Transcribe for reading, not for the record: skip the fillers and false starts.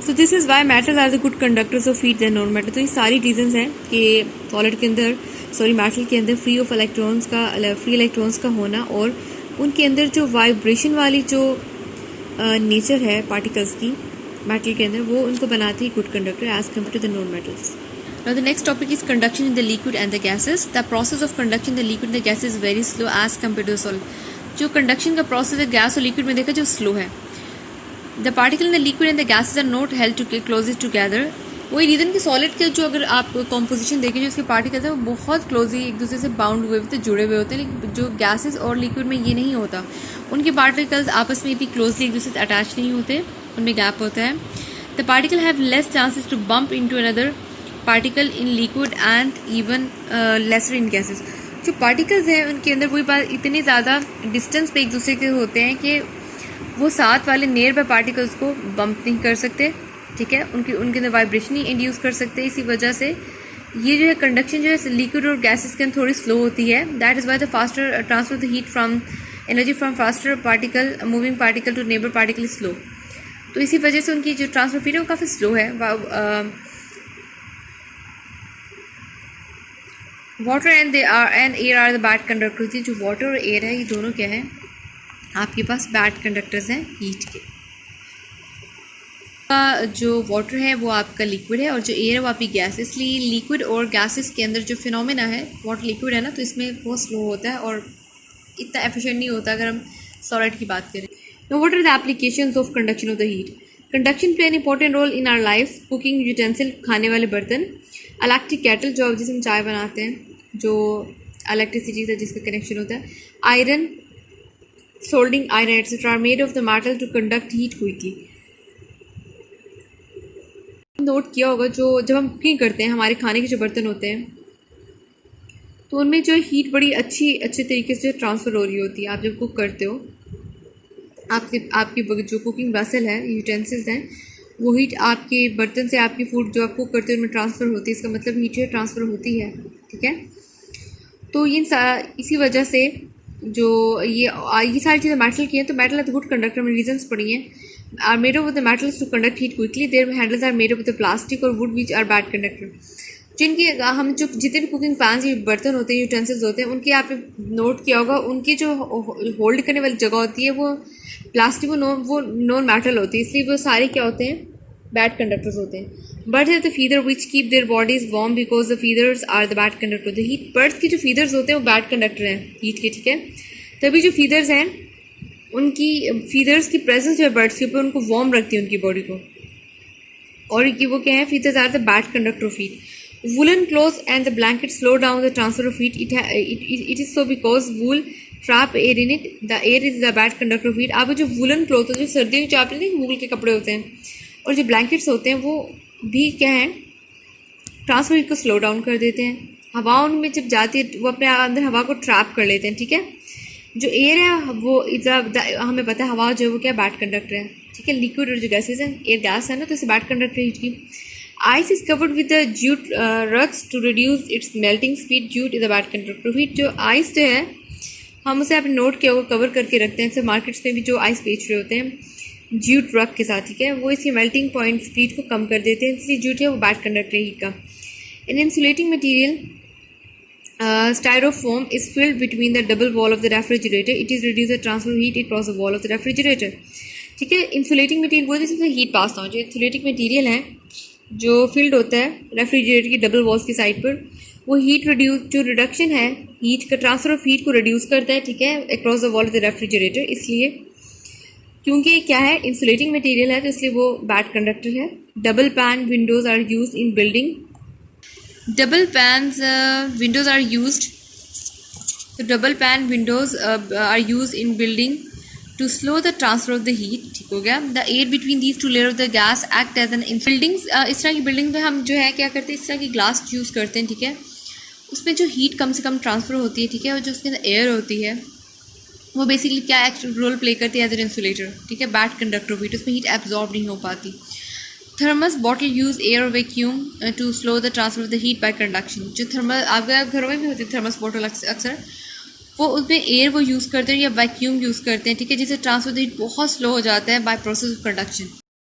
So this is why metal are the good conductors of heat than non metal. तो ये सारी reasons हैं कि सॉलिड के अंदर मेटल के अंदर फ्री इलेक्ट्रॉन्स का होना और उनके अंदर जो वाइब्रेशन वाली जो नेचर है पार्टिकल्स की मेटल के अंदर, वो उनको बनाती है good conductor as compare to the non metals. Now the next topic is conduction in the liquid and the gases. The process of conduction in the liquid and the gases is very slow as compared to the solid. जो conduction का process है gas और liquid में देखा जो slow है। The particle in the liquid and the gases are not held to closest together. वही reason कि सॉलिड के जो अगर आप कॉम्पोजिशन देखें जो उसके पार्टिकल्स हैं वो बहुत क्लोजली एक दूसरे से बाउंड हुए होते हैं, जुड़े हुए होते हैं, लेकिन जो गैसेज और लिक्विड में ये नहीं होता। उनके पार्टिकल्स आपस में इतनी क्लोजली एक दूसरे से अटैच नहीं होते, उनमें गैप होता है। The particle have less chances to bump in to another particle in liquid and even lesser in gases. जो पार्टिकल्स हैं उनके अंदर वही बात इतने ज़्यादा डिस्टेंस पे एक दूसरे के होते हैं कि वो साथ वाले नियर बाय पार्टिकल्स को बम्प नहीं कर सकते, ठीक है, उनके अंदर वाइब्रेशन नहीं इंड्यूस कर सकते। इसी वजह से ये जो है कंडक्शन जो है लिक्विड और गैसेस के अंदर थोड़ी स्लो होती है। That is why the faster transfer the heat from energy from faster particle moving particle to neighbour particle is slow. तो इसी वजह से उनकी जो ट्रांसफर फीड है वो काफ़ी स्लो है। Water and air are the bad conductors. जो वाटर और एयर है ये दोनों क्या है आपके पास बैड कंडक्टर्स हैं हीट के। जो वाटर है वो आपका लिक्विड है और जो एयर है वो आपकी गैस। इसलिए लिक्विड और गैसेस के अंदर जो फिनोमेना है वाटर लिक्विड है ना, तो इसमें बहुत स्लो होता है और इतना एफिशिएंट नहीं होता अगर हम सॉलिड की बात करें। Now what are the applications of conduction of the heat? Conduction play an important role in our life. Cooking utensil, खाने वाले बर्तन, इलेक्ट्रिक केटल जो जिसमें हम चाय बनाते हैं, जो इलेक्ट्रिसिटी से जिसका कनेक्शन होता है, iron, soldering iron etcetera are made of the metal to conduct heat quickly. Note किया होगा जो जब हम कुकिंग करते हैं हमारे खाने के जो बर्तन होते हैं तो उनमें जो हीट बड़ी अच्छे तरीके से ट्रांसफ़र हो रही होती है। आप जब कुक करते हो आपकी जो कुकिंग वेसल है, यूटेंसिल्स हैं, वो हीट आपके बर्तन से आपकी फूड जो आप कुक करते हो उनमें ट्रांसफ़र होती है। इसका मतलब हीट जो ट्रांसफ़र होती है, ठीक है। तो इसी वजह से जो ये सारी चीज़ें मेटल की हैं, तो मेटल है तो गुड कंडक्टर में रीजंस पड़ी हैं। Are made of the metals to conduct heat quickly. Their handles are made of the plastic और wood which are bad conductor. जिनकी हम जो जितने भी कुकिंग पैंस या बर्तन होते हैं, यूटेंसिल्स होते हैं, उनके आप नोट किया होगा उनकी जो होल्ड करने वाली जगह होती है वो प्लास्टिक वो नॉन मेटल होती है। इसलिए वो सारे क्या होते हैं बैड कंडक्टर्स होते हैं। Birds have the feather which keep their bodies warm because the feathers are the bad conductor the heat. Birds की जो फीदर्स होते हैं वो बैड कंडक्टर हैं हीट के, ठीक है। तभी जो फीदर्स हैं उनकी फीदर्स की प्रेजेंस जो है बर्ड्स के ऊपर उनको वार्म रखती है उनकी बॉडी को, और वो क्या है feathers are the bad conductor of heat. Woolen clothes and the blanket slow down the transfer of heat. It is so because wool trap air in it. The air is the bad conductor of heat. अब जो woollen cloth जो सर्दियों में आप लेते हैं वूल के कपड़े होते हैं और जो ब्लैंकेट्स होते हैं वो भी क्या है ट्रांसफर हीट को स्लो डाउन कर देते हैं। हवा उनमें जब जाती है वो अपने अंदर हवा को ट्रैप कर लेते हैं, ठीक है। जो एयर है वो हमें पता है हवा जो है वो क्या बैड कंडक्टर है, ठीक है। लिक्विड और जो गैसेज है एयर गैस है ना, तो इसे बैड कंडक्टर हीट की। Ice is covered with the jute rugs to reduce its melting speed. Jute is a bad conductor of heat. जो आइस जो है हम उसे आपने नोट किया होगा कवर करके रखते हैं। अक्सर मार्केट्स में भी जो आइस बेच रहे होते हैं जूट रग के साथ, ठीक है, वो इसकी मेल्टिंग पॉइंट स्पीड को कम कर देते हैं। इसलिए जूट है वो बैड कंडक्टर हीट का। In insulating material styrofoam is filled between the double wall of the refrigerator. It is reduce the transfer of heat across the wall of the refrigerator, ठीक है। इंसुलेटिंग मटीरियल वो जिसमें heat पास ना हो, जो insulating material है जो field होता है रेफ्रिजरेटर की डबल वॉल्स की साइड पर, वो हीट जो रिडक्शन है हीट का ट्रांसफर ऑफ हीट को रिड्यूस करता है, ठीक है, across the wall of the refrigerator. इसलिए क्योंकि क्या है इंसुलेटिंग मटेरियल है तो इसलिए वो बैड कंडक्टर है। Double pane windows are use in building. Double pane windows are use, तो double pane windows are use in building to slow the transfer of the heat, ठीक हो गया। The air between these two layer of the gas act as an buildings. इस तरह की building में हम जो है क्या करते हैं इस तरह की ग्लास यूज़ करते हैं, ठीक है। उसमें जो हीट कम से कम ट्रांसफ़र होती है, ठीक है, और जो उसके अंदर एयर होती है वो बेसिकली क्या रोल प्ले करती है एज एन इंसुलेटर, ठीक है, बैड कंडक्टर ऑफ हीट। उसमें हीट एब्जॉर्ब नहीं हो पाती। थर्मस बॉटल यूज़ एयर और vacuum to slow the transfer of the heat by conduction. जो थर्मल आपके घरों में भी होती है थर्मस बॉटल अक्सर वो उसमें एयर वो यूज़ करते हैं या वैक्यूम यूज़ करते हैं, ठीक है, जिससे ट्रांसफर हीट बहुत स्लो हो जाता है बाय प्रोसेस ऑफ कंडक्शन।